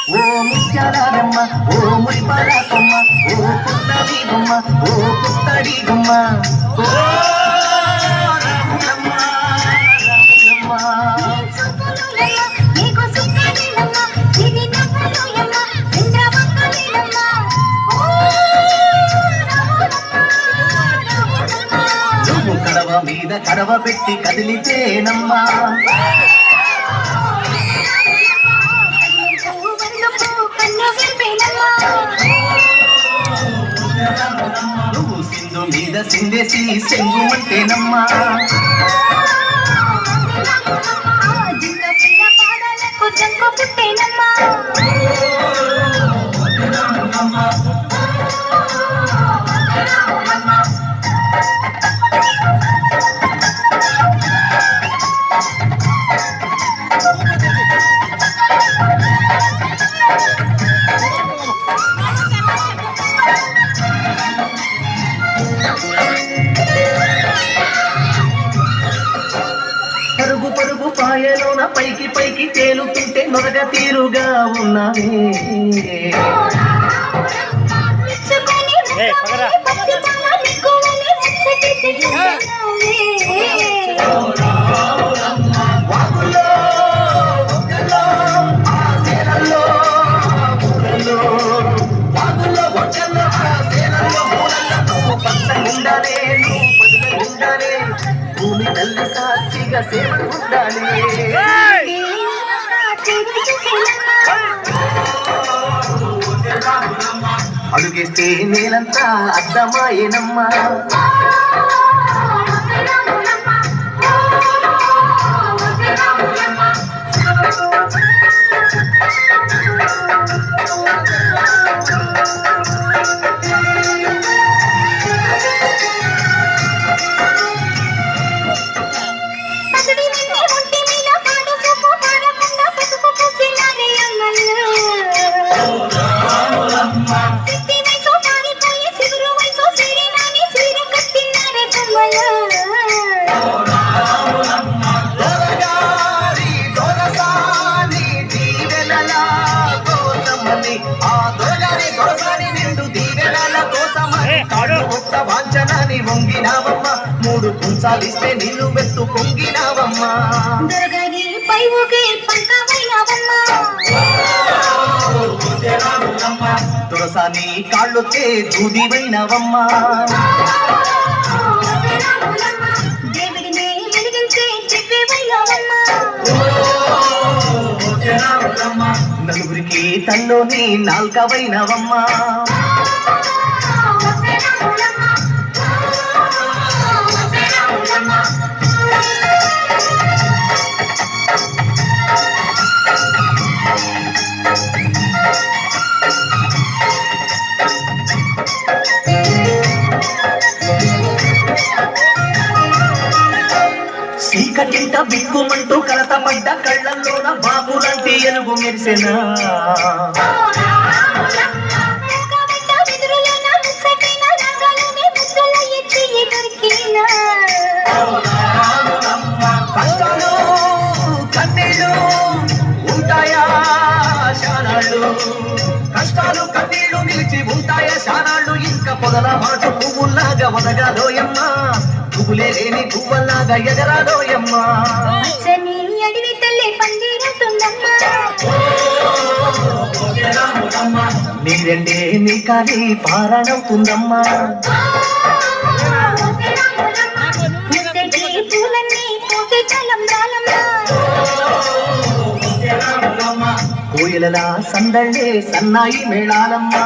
ముత్యాలమ్మ ఓ మురిపాల కొమ్మ ఓ పుత్తడి బొమ్మ ఓ పుత్తడి బొమ్మ ఓ రాములమ్మ రాములమ్మ నీకు సుఖాలమ్మ ఇది నవ్వులమ్మ చంద్రవంకలమ్మ ఓ రాములమ్మ నువ్వు కడవ మీద కడవ పెట్టి కదిలితేనమ్మా నువ్వు సింధు మీద సిందేసి సెంగుమంటేనమ్మా పరుగు పరుగు పాయలోన పైకి పైకి తేలుతుంటే నొరగ తీరుగా ఉన్నావే భూమి తల్లి సాక్షిగా సేవ ఉండాలి అడుగేస్తే నేలంతా అర్థమాయేనమ్మా వాంఛనాన్ని వంగినావమ్మ మూడు కుంచాలిస్తే నీళ్లు వెత్తు పొంగినావమ్మా తులసాని కాళ్ళొచ్చే దూదివైనవమ్మా నలుగురికి తల్లోని నాల్కవైనవమ్మా చీకటింట బిక్కుమంటూ కలతపడ్డ కళ్ళల్లోన బాబులాంటి ఎలుగు మెరిసెనా కష్టాలు కన్నీళ్ళు ఉంటాయా శానాళ్ళు కష్టాలు కన్నీళ్ళు నిలిచి ఉంటాయా శానాళ్ళు ఇంకా పొదల మాటు పువ్వుల్లాగా వదగాలోయమ్మా పువ్వులే లేని పువ్వల్లాగా ఎగరాలోయమ్మా అడివి తల్లి నీరెండే నీ కానీ పారణవుతుందమ్మా కోయిలలా సందళ్ళే సన్నాయి మేళాలమ్మా